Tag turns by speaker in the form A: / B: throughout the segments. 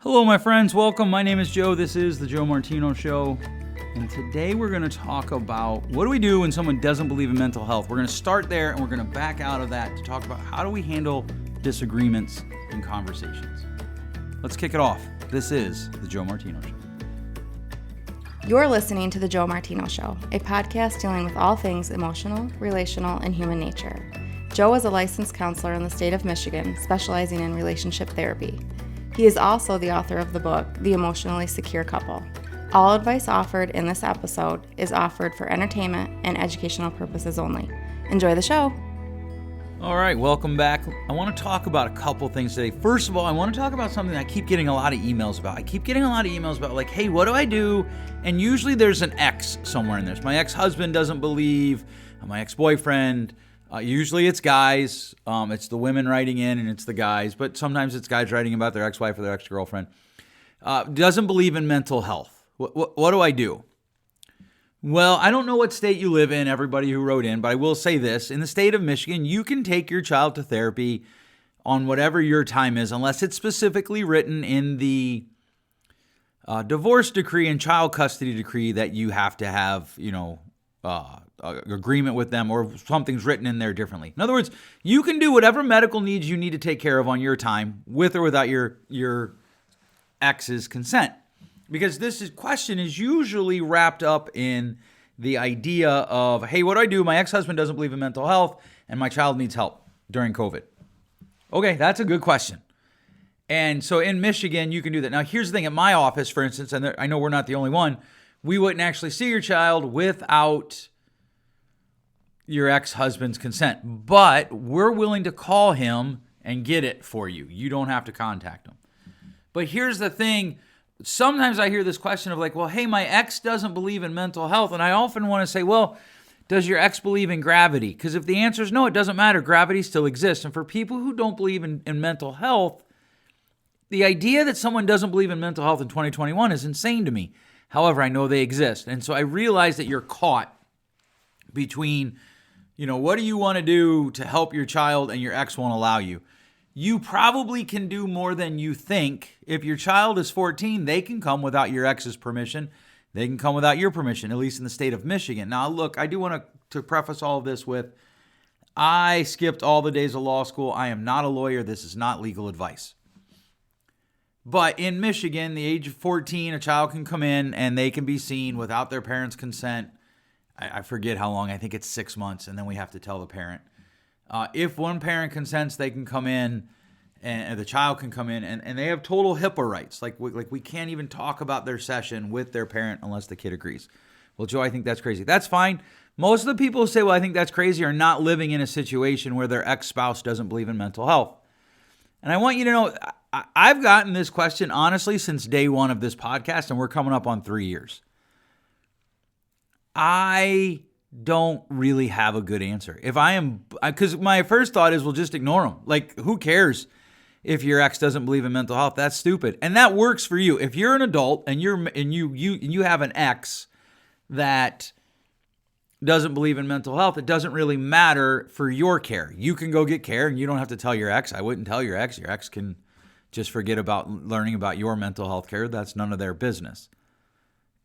A: Hello, my friends. Welcome. My name is Joe. This is the Joe Martino Show. And today we're going to talk about what do we do when someone doesn't believe in mental health. We're going to start there and we're going to back out of that to talk about how do we handle disagreements in conversations. Let's kick it off. This is the Joe Martino Show.
B: You're listening to the Joe Martino Show, a podcast dealing with all things emotional, relational, and human nature. Joe is a licensed counselor in the state of Michigan, specializing in relationship therapy. He is also the author of the book, The Emotionally Secure Couple. All advice offered in this episode is offered for entertainment and educational purposes only. Enjoy the show.
A: All right, welcome back. I want to talk about a couple things today. First of all, I want to talk about something I keep getting a lot of emails about. I keep getting a lot of emails about like, hey, what do I do? And usually there's an ex somewhere in there. My ex-husband doesn't believe, my ex-boyfriend. Usually it's guys. It's the women writing in and it's the guys. But sometimes it's guys writing about their ex-wife or their ex-girlfriend. Doesn't believe in mental health. What do I do? Well, I don't know what state you live in, everybody who wrote in, but I will say this. In the state of Michigan, you can take your child to therapy on whatever your time is, unless it's specifically written in the divorce decree and child custody decree that you have to have, agreement with them or something's written in there differently. In other words, you can do whatever medical needs you need to take care of on your time with or without your ex's consent. Because this question is usually wrapped up in the idea of, hey, what do I do? My ex-husband doesn't believe in mental health and my child needs help during COVID. Okay, that's a good question. And so in Michigan, you can do that. Now, here's the thing. At my office, for instance, and I know we're not the only one, we wouldn't actually see your child without your ex-husband's consent. But we're willing to call him and get it for you. You don't have to contact him. But here's the thing. Sometimes I hear this question of like, well, hey, my ex doesn't believe in mental health. And I often want to say, well, does your ex believe in gravity? Because if the answer is no, it doesn't matter. Gravity still exists. And for people who don't believe in mental health, the idea that someone doesn't believe in mental health in 2021 is insane to me. However, I know they exist. And so I realize that you're caught between, what do you want to do to help your child and your ex won't allow you? You probably can do more than you think. If your child is 14, they can come without your ex's permission. They can come without your permission, at least in the state of Michigan. Now, look, I do want to preface all of this with, I skipped all the days of law school. I am not a lawyer. This is not legal advice. But in Michigan, the age of 14, a child can come in and they can be seen without their parents' consent. I forget how long. I think it's 6 months, and then we have to tell the parent. If one parent consents, they can come in and the child can come in and they have total HIPAA rights. Like we can't even talk about their session with their parent unless the kid agrees. Well, Joe, I think that's crazy. That's fine. Most of the people who say, well, I think that's crazy are not living in a situation where their ex-spouse doesn't believe in mental health. And I want you to know, I've gotten this question, honestly, since day one of this podcast, and we're coming up on 3 years. I don't really have a good answer. Because my first thought is, well, just ignore them. Like, who cares if your ex doesn't believe in mental health? That's stupid. And that works for you. If you're an adult and you have an ex that doesn't believe in mental health, it doesn't really matter for your care. You can go get care and you don't have to tell your ex. I wouldn't tell your ex. Your ex can just forget about learning about your mental health care. That's none of their business.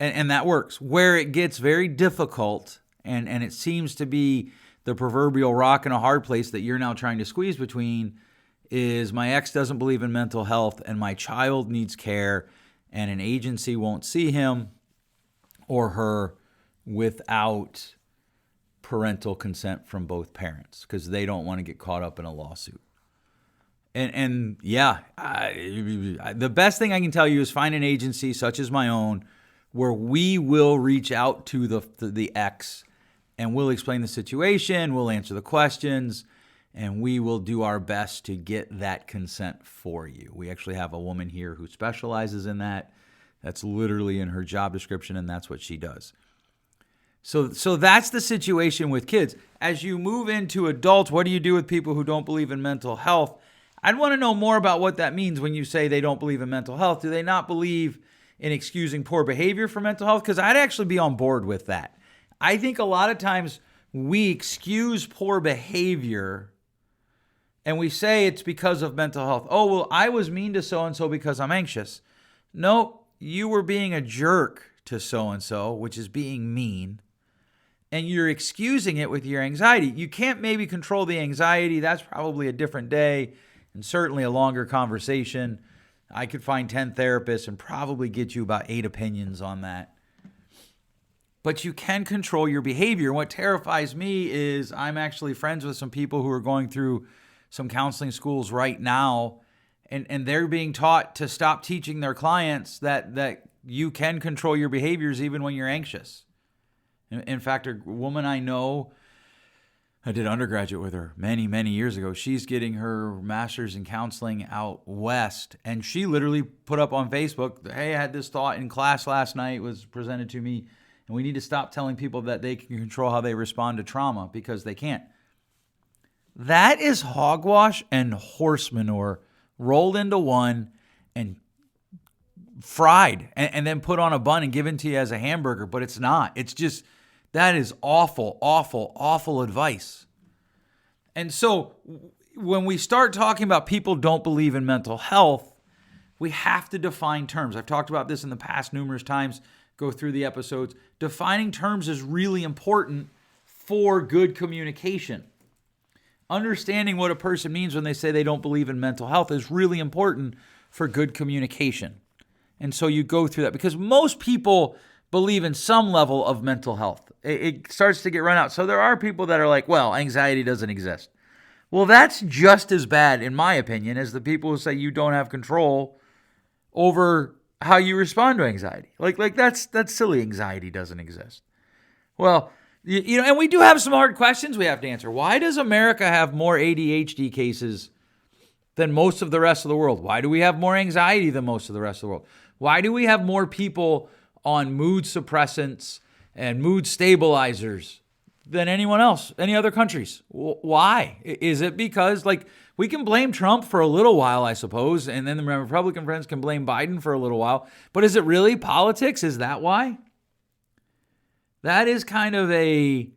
A: And that works. Where it gets very difficult and it seems to be the proverbial rock and a hard place that you're now trying to squeeze between is my ex doesn't believe in mental health and my child needs care and an agency won't see him or her without parental consent from both parents because they don't want to get caught up in a lawsuit. The best thing I can tell you is find an agency such as my own where we will reach out to the ex and we'll explain the situation, we'll answer the questions, and we will do our best to get that consent for you. We actually have a woman here who specializes in that. That's literally in her job description, and that's what she does. So that's the situation with kids. As you move into adults, what do you do with people who don't believe in mental health? I'd want to know more about what that means when you say they don't believe in mental health. Do they not believe in excusing poor behavior for mental health? Because I'd actually be on board with that. I think a lot of times we excuse poor behavior and we say it's because of mental health. Oh, well, I was mean to so-and-so because I'm anxious. No, you were being a jerk to so-and-so, which is being mean, and you're excusing it with your anxiety. You can't maybe control the anxiety. That's probably a different day and certainly a longer conversation. I could find 10 therapists and probably get you about 8 opinions on that. But you can control your behavior. What terrifies me is I'm actually friends with some people who are going through some counseling schools right now, and they're being taught to stop teaching their clients that you can control your behaviors even when you're anxious. In fact, a woman I know, I did undergraduate with her many, many years ago. She's getting her master's in counseling out west, and she literally put up on Facebook, hey, I had this thought in class last night, it was presented to me, and we need to stop telling people that they can control how they respond to trauma because they can't. That is hogwash and horse manure rolled into one and fried and then put on a bun and given to you as a hamburger, but it's not. It's just, that is awful, awful, awful advice. And so when we start talking about people don't believe in mental health, we have to define terms. I've talked about this in the past numerous times. Go through the episodes. Defining terms is really important for good communication. Understanding what a person means when they say they don't believe in mental health is really important for good communication. And so you go through that because most people believe in some level of mental health. It starts to get run out. So there are people that are like, well, anxiety doesn't exist. Well, that's just as bad, in my opinion, as the people who say you don't have control over how you respond to anxiety. Like that's silly. Anxiety doesn't exist. Well, and we do have some hard questions we have to answer. Why does America have more ADHD cases than most of the rest of the world? Why do we have more anxiety than most of the rest of the world? Why do we have more people on mood suppressants and mood stabilizers than anyone else, any other countries? Why? Is it because, we can blame Trump for a little while, I suppose, and then the Republican friends can blame Biden for a little while, but is it really politics? Is that why? That is kind of a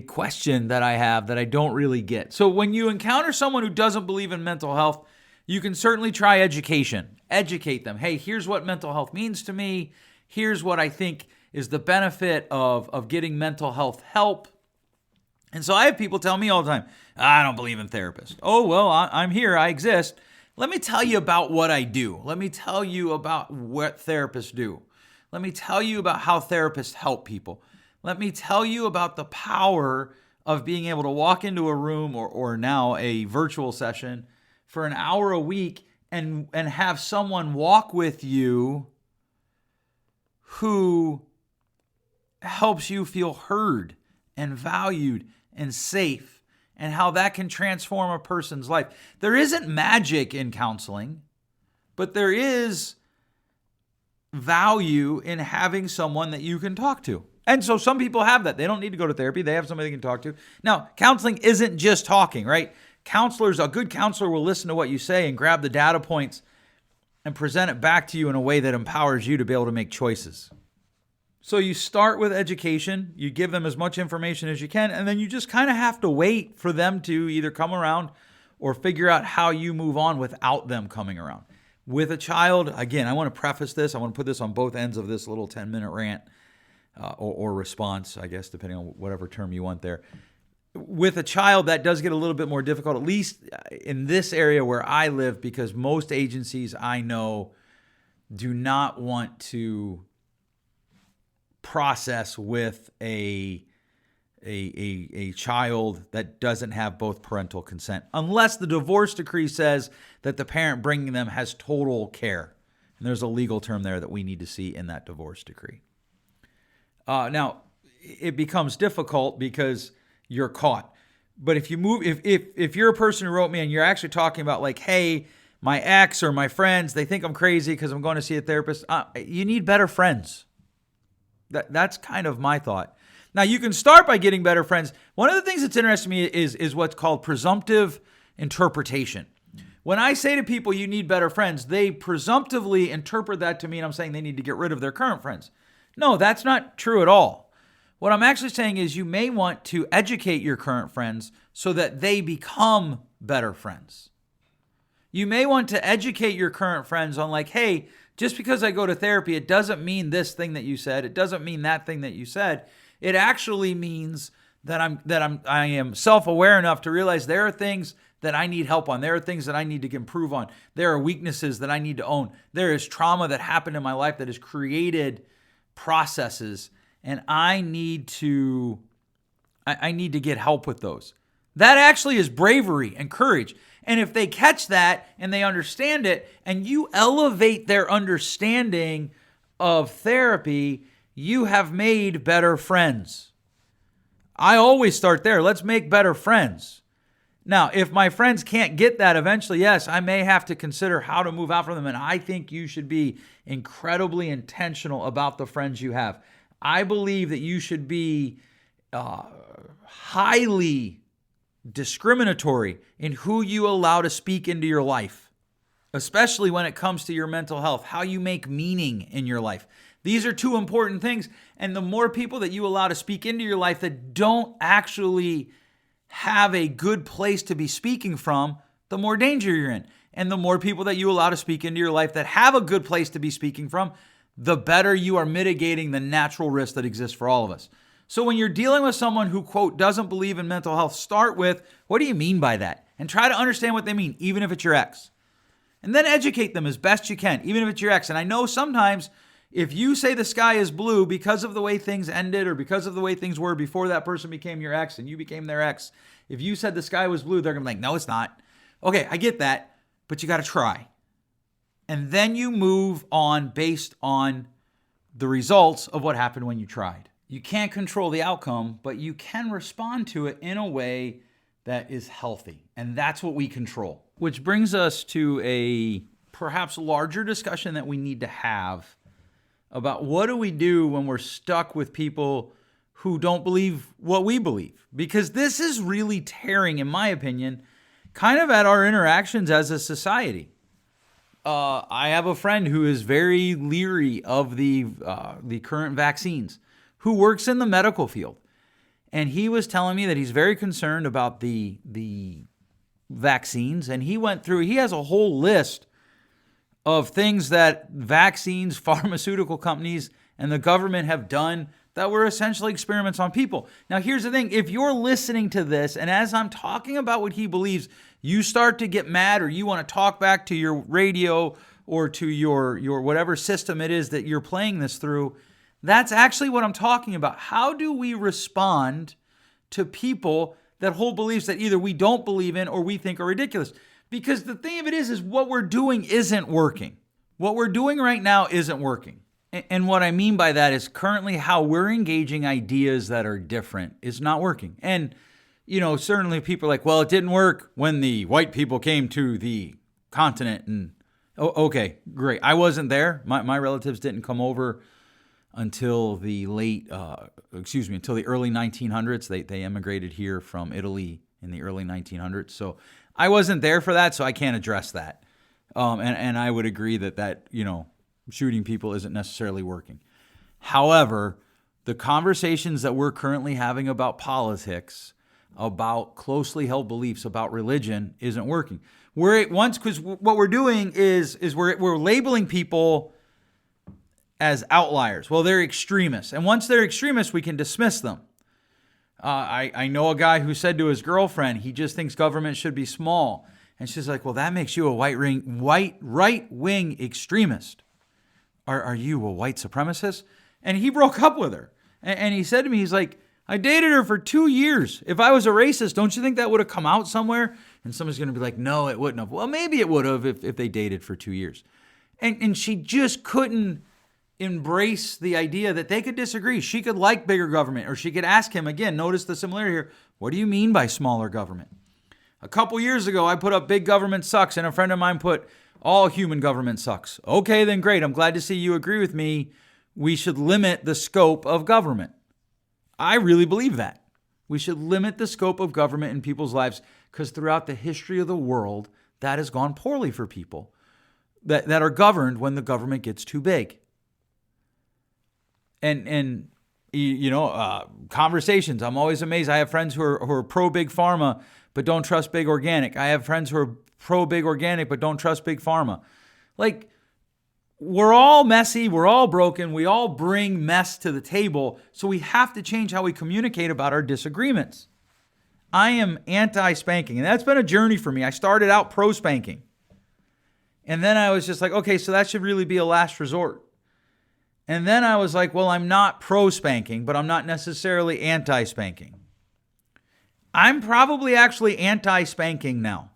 A: question that I have that I don't really get. So when you encounter someone who doesn't believe in mental health, you can certainly try education. Educate them. Hey, here's what mental health means to me. Here's what I think is the benefit of getting mental health help. And so I have people tell me all the time, I don't believe in therapists. Oh, well, I'm here. I exist. Let me tell you about what I do. Let me tell you about what therapists do. Let me tell you about how therapists help people. Let me tell you about the power of being able to walk into a room or now a virtual session for an hour a week and have someone walk with you who helps you feel heard and valued and safe, and how that can transform a person's life. There isn't magic in counseling, but there is value in having someone that you can talk to. And so some people have that. They don't need to go to therapy. They have somebody they can talk to. Now, counseling isn't just talking, right? A good counselor will listen to what you say and grab the data points and present it back to you in a way that empowers you to be able to make choices. So you start with education, you give them as much information as you can, and then you just kind of have to wait for them to either come around or figure out how you move on without them coming around. With a child, again, I want to preface this. I want to put this on both ends of this little 10-minute rant or response, I guess, depending on whatever term you want there. With a child, that does get a little bit more difficult, at least in this area where I live, because most agencies I know do not want to process with a child that doesn't have both parental consent, unless the divorce decree says that the parent bringing them has total care. And there's a legal term there that we need to see in that divorce decree. Now, it becomes difficult because you're caught. But if you're a person who wrote me and you're actually talking about like, hey, my ex or my friends, they think I'm crazy because I'm going to see a therapist, you need better friends. That's kind of my thought. Now, you can start by getting better friends. One of the things that's interesting to me is what's called presumptive interpretation. When I say to people, you need better friends, they presumptively interpret that to mean I'm saying they need to get rid of their current friends. No, that's not true at all. What I'm actually saying is you may want to educate your current friends so that they become better friends. You may want to educate your current friends on like, hey, just because I go to therapy, it doesn't mean this thing that you said. It doesn't mean that thing that you said. It actually means that I am self-aware enough to realize there are things that I need help on. There are things that I need to improve on. There are weaknesses that I need to own. There is trauma that happened in my life that has created processes, and I need to get help with those. That actually is bravery and courage. And if they catch that and they understand it, and you elevate their understanding of therapy, you have made better friends. I always start there. Let's make better friends. Now, if my friends can't get that eventually, yes, I may have to consider how to move out from them. And I think you should be incredibly intentional about the friends you have. I believe that you should be highly discriminatory in who you allow to speak into your life, especially when it comes to your mental health, how you make meaning in your life. These are two important things. And the more people that you allow to speak into your life that don't actually have a good place to be speaking from, the more danger you're in. And the more people that you allow to speak into your life that have a good place to be speaking from, the better you are mitigating the natural risk that exists for all of us. So when you're dealing with someone who, quote, doesn't believe in mental health, start with, what do you mean by that? And try to understand what they mean, even if it's your ex. And then educate them as best you can, even if it's your ex. And I know sometimes if you say the sky is blue because of the way things ended or because of the way things were before that person became your ex and you became their ex, if you said the sky was blue, they're going to be like, no, it's not. Okay, I get that, but you got to try. And then you move on based on the results of what happened when you tried. You can't control the outcome, but you can respond to it in a way that is healthy. And that's what we control. Which brings us to a perhaps larger discussion that we need to have about what do we do when we're stuck with people who don't believe what we believe. Because this is really tearing, in my opinion, kind of at our interactions as a society. I have a friend who is very leery of the current vaccines, who works in the medical field. And he was telling me that he's very concerned about the vaccines. And he has a whole list of things that vaccines, pharmaceutical companies, and the government have done that were essentially experiments on people. Now, here's the thing. If you're listening to this, and as I'm talking about what he believes, you start to get mad or you want to talk back to your radio or to your whatever system it is that you're playing this through, that's actually what I'm talking about. How do we respond to people that hold beliefs that either we don't believe in or we think are ridiculous? Because the thing of it is what we're doing isn't working. What we're doing right now isn't working. And what I mean by that is currently how we're engaging ideas that are different is not working. And, certainly people are like, well, it didn't work when the white people came to the continent. And, okay, great. I wasn't there. My relatives didn't come over until the until the early 1900s. They immigrated here from Italy in the early 1900s. So I wasn't there for that, so I can't address that. And I would agree that shooting people isn't necessarily working. However, the conversations that we're currently having about politics, about closely held beliefs, about religion isn't working. Because what we're doing is we're labeling people as outliers. Well, they're extremists. And once they're extremists, we can dismiss them. I know a guy who said to his girlfriend, he just thinks government should be small. And she's like, well, that makes you a right-wing extremist. Are you a white supremacist? And he broke up with her. And he said to me, he's like, I dated her for 2 years. If I was a racist, don't you think that would have come out somewhere? And somebody's going to be like, no, it wouldn't have. Well, maybe it would have if they dated for 2 years. And she just couldn't embrace the idea that they could disagree. She could like bigger government, or she could ask him, again, notice the similarity here. What do you mean by smaller government? A couple years ago, I put up big government sucks, and a friend of mine put all human government sucks. Okay, then great. I'm glad to see you agree with me. We should limit the scope of government. I really believe that. We should limit the scope of government in people's lives because throughout the history of the world, that has gone poorly for people that are governed when the government gets too big. And conversations, I'm always amazed. I have friends who are pro big pharma, but don't trust big organic. I have friends who are pro big organic, but don't trust big pharma. Like, we're all messy. We're all broken. We all bring mess to the table. So we have to change how we communicate about our disagreements. I am anti-spanking, and that's been a journey for me. I started out pro-spanking. And then I was just like, okay, so that should really be a last resort. And then I was like, well, I'm not pro-spanking, but I'm not necessarily anti-spanking. I'm probably actually anti-spanking now.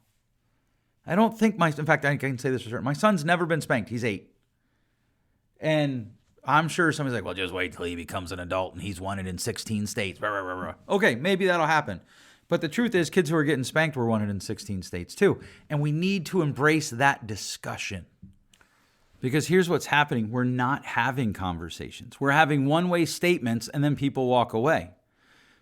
A: I don't think in fact, I can say this for certain. My son's never been spanked. He's 8. And I'm sure somebody's like, well, just wait till he becomes an adult and he's wanted in 16 states. Blah, blah, blah, blah. Okay, maybe that'll happen. But the truth is, kids who are getting spanked were wanted in 16 states too. And we need to embrace that discussion. Because here's what's happening. We're not having conversations. We're having one-way statements, and then people walk away.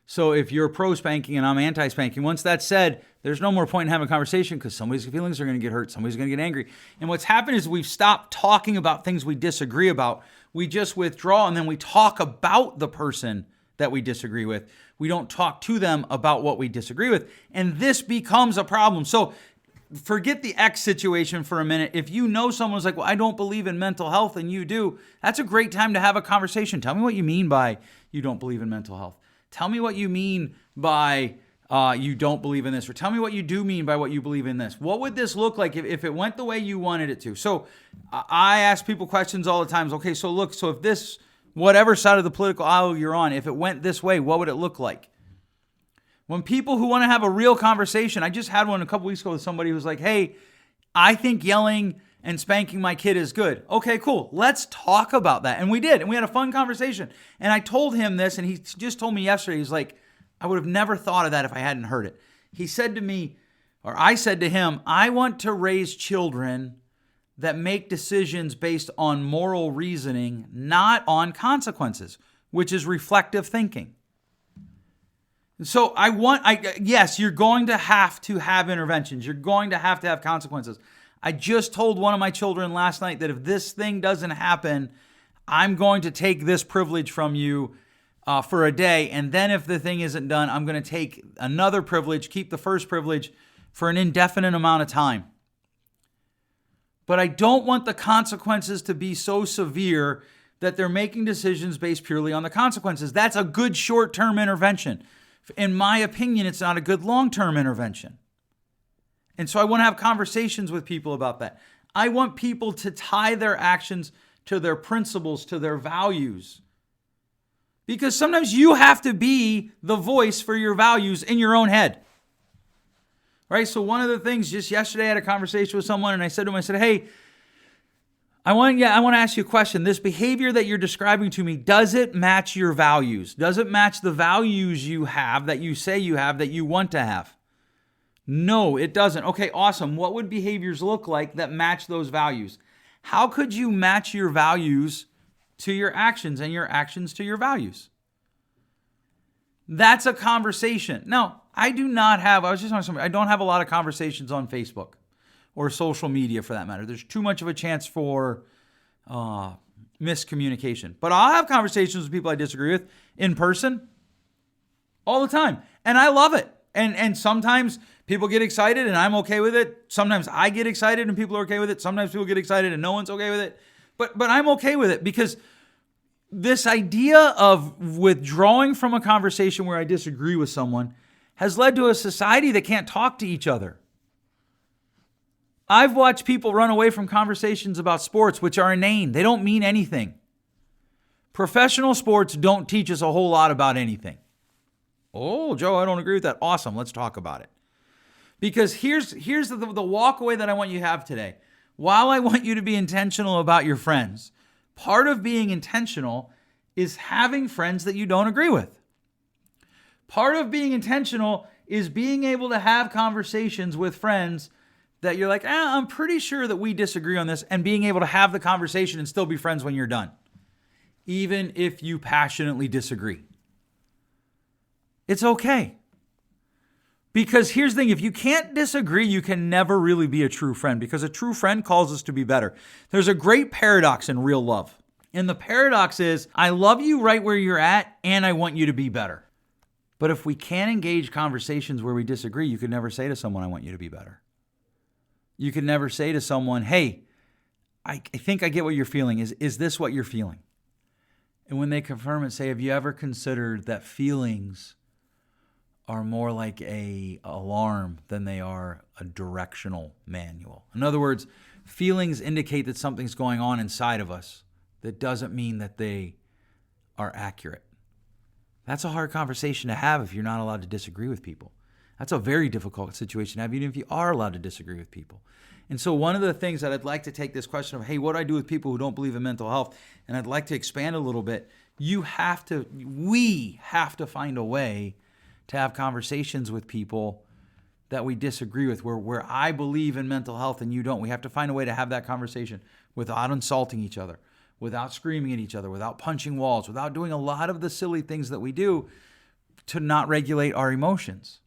A: So if you're pro-spanking and I'm anti-spanking, once that's said, there's no more point in having a conversation because somebody's feelings are going to get hurt. Somebody's going to get angry. And what's happened is we've stopped talking about things we disagree about. We just withdraw, and then we talk about the person that we disagree with. We don't talk to them about what we disagree with. And this becomes a problem. So forget the X situation for a minute. If you know someone's like, well, I don't believe in mental health and you do, that's a great time to have a conversation. Tell me what you mean by you don't believe in mental health. Tell me what you mean by you don't believe in this, or tell me what you do mean by what you believe in this. What would this look like if it went the way you wanted it to? So I ask people questions all the time. Okay, so look, so if this, whatever side of the political aisle you're on, if it went this way, what would it look like? When people who want to have a real conversation, I just had one a couple weeks ago with somebody who was like, hey, I think yelling and spanking my kid is good. Okay, cool. Let's talk about that. And we did. And we had a fun conversation. And I told him this, and he just told me yesterday, he's like, I would have never thought of that if I hadn't heard it. He said to me, or I said to him, I want to raise children that make decisions based on moral reasoning, not on consequences, which is reflective thinking. So yes, you're going to have interventions. You're going to have consequences. I just told one of my children last night that if this thing doesn't happen, I'm going to take this privilege from you for a day. And then if the thing isn't done, I'm going to take another privilege, keep the first privilege for an indefinite amount of time. But I don't want the consequences to be so severe that they're making decisions based purely on the consequences. That's a good short-term intervention. In my opinion, it's not a good long-term intervention. And so I want to have conversations with people about that. I want people to tie their actions to their principles, to their values. Because sometimes you have to be the voice for your values in your own head. Right? So one of the things, just yesterday I had a conversation with someone and I said to him, hey, I want to ask you a question. This behavior that you're describing to me, does it match your values? Does it match the values you have, that you say you have, that you want to have? No, it doesn't. Okay, awesome. What would behaviors look like that match those values? How could you match your values to your actions and your actions to your values? That's a conversation. Now, I don't have a lot of conversations on Facebook or social media for that matter. There's too much of a chance for miscommunication. But I'll have conversations with people I disagree with in person all the time. And I love it. And sometimes people get excited and I'm okay with it. Sometimes I get excited and people are okay with it. Sometimes people get excited and no one's okay with it. But I'm okay with it because this idea of withdrawing from a conversation where I disagree with someone has led to a society that can't talk to each other. I've watched people run away from conversations about sports, which are inane. They don't mean anything. Professional sports don't teach us a whole lot about anything. Oh, Joe, I don't agree with that. Awesome. Let's talk about it. Because here's the walkaway that I want you to have today. While I want you to be intentional about your friends, part of being intentional is having friends that you don't agree with. Part of being intentional is being able to have conversations with friends that you're like, I'm pretty sure that we disagree on this, and being able to have the conversation and still be friends when you're done, even if you passionately disagree. It's okay. Because here's the thing, if you can't disagree, you can never really be a true friend, because a true friend calls us to be better. There's a great paradox in real love. And the paradox is, I love you right where you're at, and I want you to be better. But if we can't engage conversations where we disagree, you could never say to someone, I want you to be better. You could never say to someone, hey, I think I get what you're feeling. Is this what you're feeling? And when they confirm it, say, have you ever considered that feelings are more like an alarm than they are a directional manual? In other words, feelings indicate that something's going on inside of us. That doesn't mean that they are accurate. That's a hard conversation to have if you're not allowed to disagree with people. That's a very difficult situation to have, even if you are allowed to disagree with people. And so one of the things that I'd like to take this question of, hey, what do I do with people who don't believe in mental health? And I'd like to expand a little bit. We have to find a way to have conversations with people that we disagree with, where I believe in mental health and you don't. We have to find a way to have that conversation without insulting each other, without screaming at each other, without punching walls, without doing a lot of the silly things that we do to not regulate our emotions.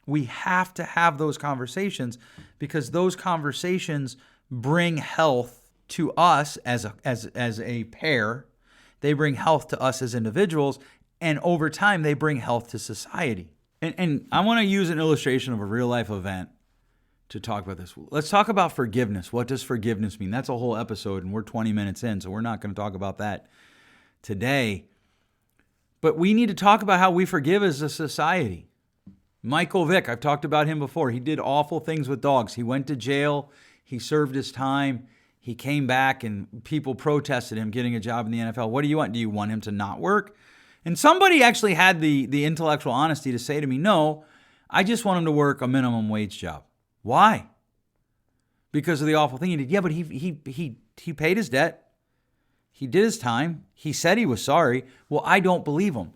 A: We have to have those conversations because those conversations bring health to us as a pair. They bring health to us as individuals, and over time, they bring health to society. And I want to use an illustration of a real life event to talk about this. Let's talk about forgiveness. What does forgiveness mean? That's a whole episode, and we're 20 minutes in, so we're not going to talk about that today. But we need to talk about how we forgive as a society. Michael Vick, I've talked about him before. He did awful things with dogs. He went to jail. He served his time. He came back, and people protested him getting a job in the NFL. What do you want? Do you want him to not work? And somebody actually had the intellectual honesty to say to me, no, I just want him to work a minimum wage job. Why? Because of the awful thing he did. Yeah, but he paid his debt. He did his time. He said he was sorry. Well, I don't believe him.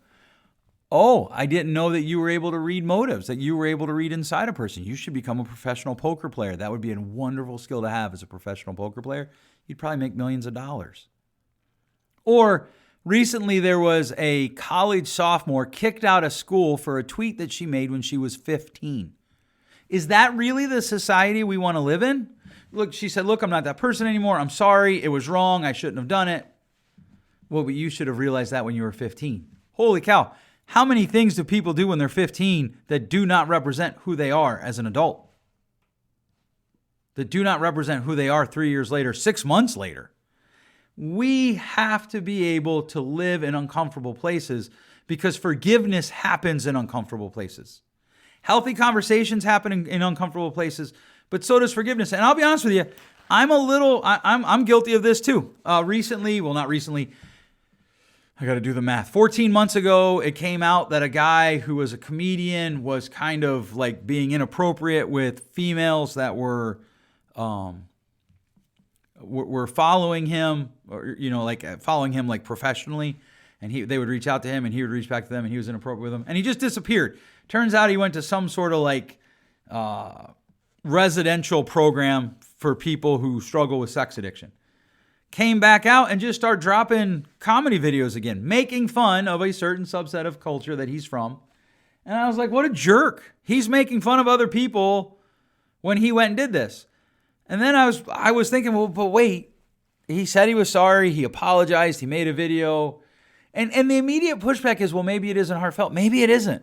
A: Oh, I didn't know that you were able to read motives, that you were able to read inside a person. You should become a professional poker player. That would be a wonderful skill to have as a professional poker player. You'd probably make millions of dollars. Or recently there was a college sophomore kicked out of school for a tweet that she made when she was 15. Is that really the society we want to live in? Look, she said, look, I'm not that person anymore. I'm sorry. It was wrong. I shouldn't have done it. Well, but you should have realized that when you were 15. Holy cow. How many things do people do when they're 15 that do not represent who they are as an adult? That do not represent who they are 3 years later, 6 months later. We have to be able to live in uncomfortable places because forgiveness happens in uncomfortable places. Healthy conversations happen in uncomfortable places, but so does forgiveness. And I'll be honest with you, I'm guilty of this too. Not recently. I got to do the math. 14 months ago, it came out that a guy who was a comedian was kind of like being inappropriate with females that were following him, or following him like professionally, and they would reach out to him, and he would reach back to them, and he was inappropriate with them, and he just disappeared. Turns out he went to some sort of like residential program for people who struggle with sex addiction. Came back out and just started dropping comedy videos again, making fun of a certain subset of culture that he's from. And I was like, what a jerk. He's making fun of other people when he went and did this. And then I was thinking, well, but wait, he said he was sorry. He apologized. He made a video. And the immediate pushback is, well, maybe it isn't heartfelt. Maybe it isn't.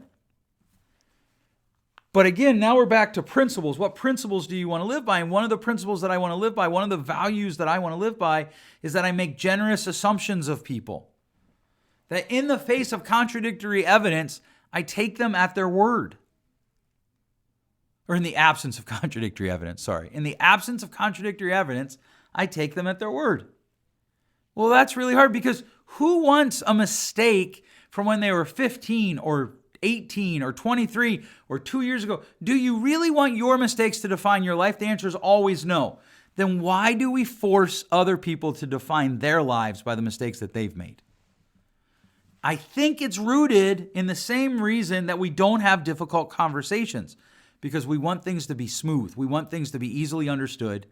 A: But again, now we're back to principles. What principles do you want to live by? And one of the principles that I want to live by, one of the values that I want to live by, is that I make generous assumptions of people. That in the face of contradictory evidence, I take them at their word. Or in the absence of contradictory evidence, sorry. In the absence of contradictory evidence, I take them at their word. Well, that's really hard because who wants a mistake from when they were 15 or 18 or 23 or 2 years ago? Do you really want your mistakes to define your life? The answer is always no. Then why do we force other people to define their lives by the mistakes that they've made? I think it's rooted in the same reason that we don't have difficult conversations, because we want things to be smooth. We want things to be easily understood,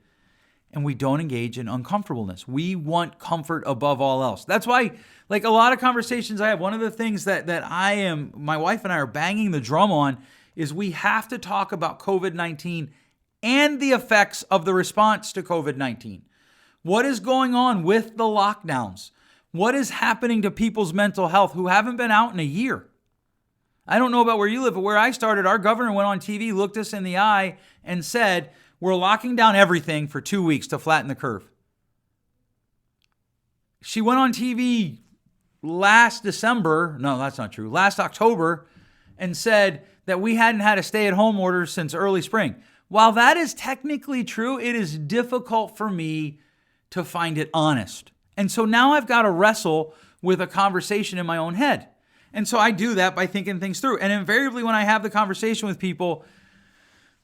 A: and we don't engage in uncomfortableness. We want comfort above all else. That's why, like a lot of conversations I have, one of the things that my wife and I are banging the drum on is we have to talk about COVID-19 and the effects of the response to COVID-19. What is going on with the lockdowns? What is happening to people's mental health who haven't been out in a year? I don't know about where you live, but where I started, our governor went on TV, looked us in the eye, and said, we're locking down everything for 2 weeks to flatten the curve. She went on TV last October, and said that we hadn't had a stay-at-home order since early spring. While that is technically true, it is difficult for me to find it honest. And so now I've got to wrestle with a conversation in my own head. And so I do that by thinking things through. And invariably when I have the conversation with people,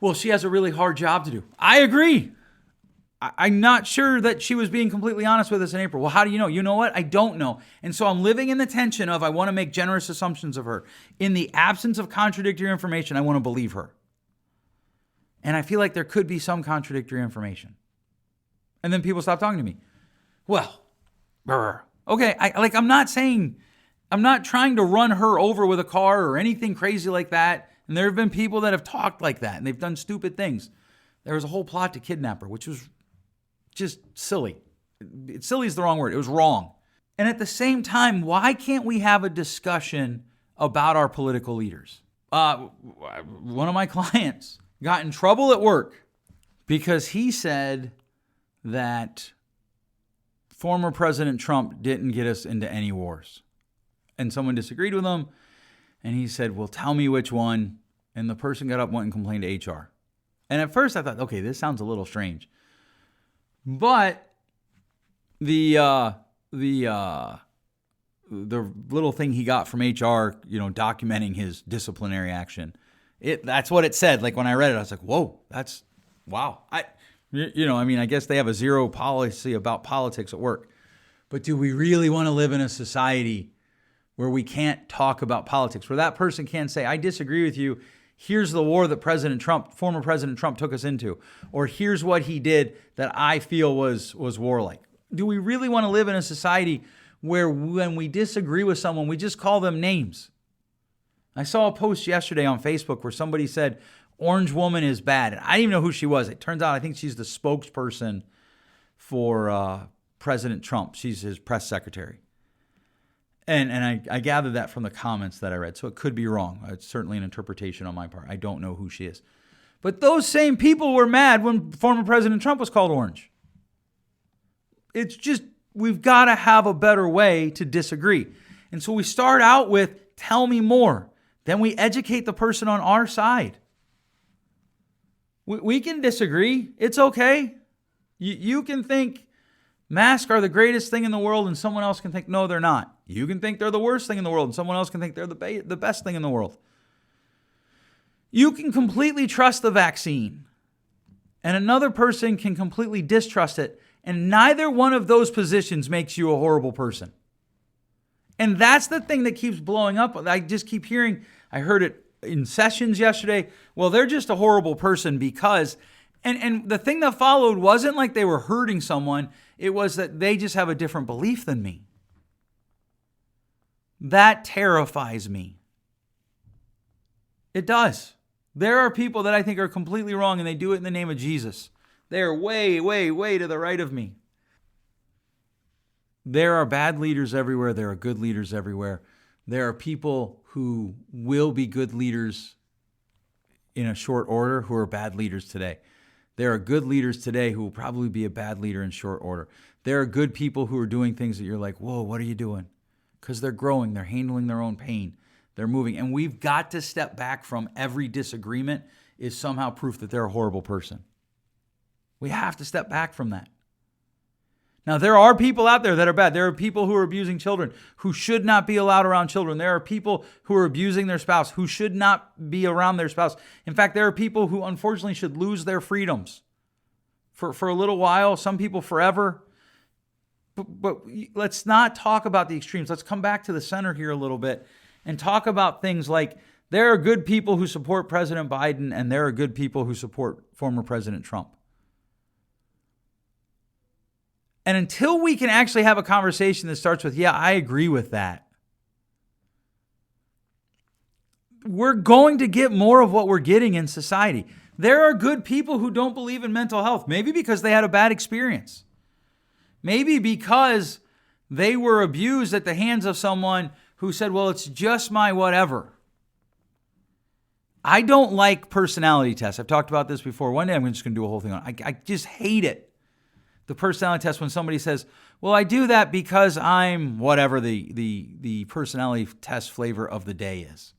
A: well, she has a really hard job to do. I agree. I'm not sure that she was being completely honest with us in April. Well, how do you know? You know what? I don't know. And so I'm living in the tension of I want to make generous assumptions of her. In the absence of contradictory information, I want to believe her. And I feel like there could be some contradictory information. And then people stop talking to me. Well, okay, I'm not trying to run her over with a car or anything crazy like that. And there have been people that have talked like that and they've done stupid things. There was a whole plot to kidnap her, which was just silly. Silly is the wrong word. It was wrong. And at the same time, why can't we have a discussion about our political leaders? One of my clients got in trouble at work because he said that former President Trump didn't get us into any wars. And someone disagreed with him. And he said, well, tell me which one. And the person got up and went and complained to HR. And at first I thought, okay, this sounds a little strange. But the little thing he got from HR, documenting his disciplinary action, that's what it said. Like when I read it, I was like, whoa, wow. I guess they have a zero policy about politics at work. But do we really want to live in a society where we can't talk about politics, where that person can say, I disagree with you. Here's the war that former President Trump took us into, or here's what he did that I feel was warlike. Do we really want to live in a society where when we disagree with someone, we just call them names? I saw a post yesterday on Facebook where somebody said, Orange Woman is bad. And I didn't even know who she was. It turns out I think she's the spokesperson for President Trump. She's his press secretary. And I gathered that from the comments that I read. So it could be wrong. It's certainly an interpretation on my part. I don't know who she is. But those same people were mad when former President Trump was called orange. It's just, we've got to have a better way to disagree. And so we start out with, tell me more. Then we educate the person on our side. We can disagree. It's okay. You can think masks are the greatest thing in the world and someone else can think, no, they're not. You can think they're the worst thing in the world and someone else can think they're the best thing in the world. You can completely trust the vaccine and another person can completely distrust it, and neither one of those positions makes you a horrible person. And that's the thing that keeps blowing up. I just keep hearing, I heard it in sessions yesterday, well, they're just a horrible person because, and the thing that followed wasn't like they were hurting someone, it was that they just have a different belief than me. That terrifies me. It does. There are people that I think are completely wrong and they do it in the name of Jesus. They're way, way, way to the right of me. There are bad leaders everywhere. There are good leaders everywhere. There are people who will be good leaders in a short order who are bad leaders today. There are good leaders today who will probably be a bad leader in short order. There are good people who are doing things that you're like, whoa, what are you doing? Because they're growing, they're handling their own pain, they're moving. And we've got to step back from every disagreement is somehow proof that they're a horrible person. We have to step back from that. Now, there are people out there that are bad. There are people who are abusing children who should not be allowed around children. There are people who are abusing their spouse who should not be around their spouse. In fact, there are people who unfortunately should lose their freedoms for a little while, some people forever. But let's not talk about the extremes. Let's come back to the center here a little bit and talk about things like there are good people who support President Biden and there are good people who support former President Trump. And until we can actually have a conversation that starts with, yeah, I agree with that, we're going to get more of what we're getting in society. There are good people who don't believe in mental health, maybe because they had a bad experience. Maybe because they were abused at the hands of someone who said, well, it's just my whatever. I don't like personality tests. I've talked about this before. One day I'm just going to do a whole thing on it. I just hate it. The personality test, when somebody says, well, I do that because I'm whatever the personality test flavor of the day is.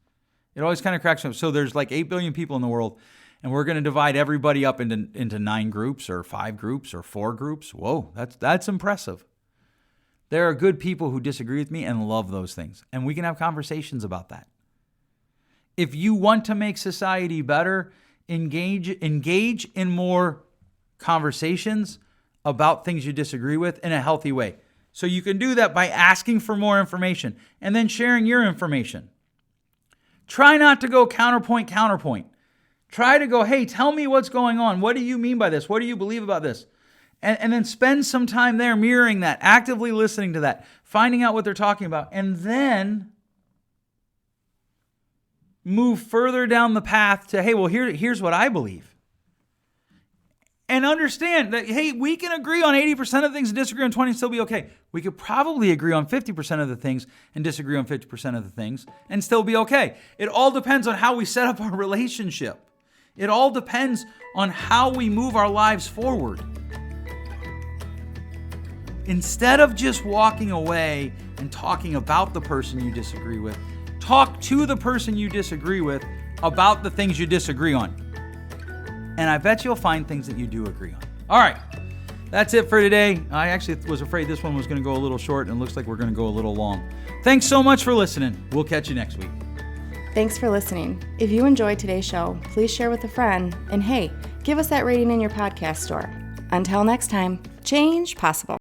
A: It always kind of cracks me up. So there's like 8 billion people in the world, and we're going to divide everybody up into 9 groups or 5 groups or 4 groups. Whoa, that's impressive. There are good people who disagree with me and love those things, and we can have conversations about that. If you want to make society better, engage in more conversations about things you disagree with in a healthy way. So you can do that by asking for more information and then sharing your information. Try not to go counterpoint. Try to go, hey, tell me what's going on. What do you mean by this? What do you believe about this? And then spend some time there mirroring that, actively listening to that, finding out what they're talking about, and then move further down the path to, hey, well, here's what I believe. And understand that, hey, we can agree on 80% of things and disagree on 20% and still be okay. We could probably agree on 50% of the things and disagree on 50% of the things and still be okay. It all depends on how we set up our relationship. It all depends on how we move our lives forward. Instead of just walking away and talking about the person you disagree with, talk to the person you disagree with about the things you disagree on. And I bet you'll find things that you do agree on. All right, that's it for today. I actually was afraid this one was going to go a little short, and it looks like we're going to go a little long. Thanks so much for listening. We'll catch you next week.
B: Thanks for listening. If you enjoyed today's show, please share with a friend. And hey, give us that rating in your podcast store. Until next time, change possible.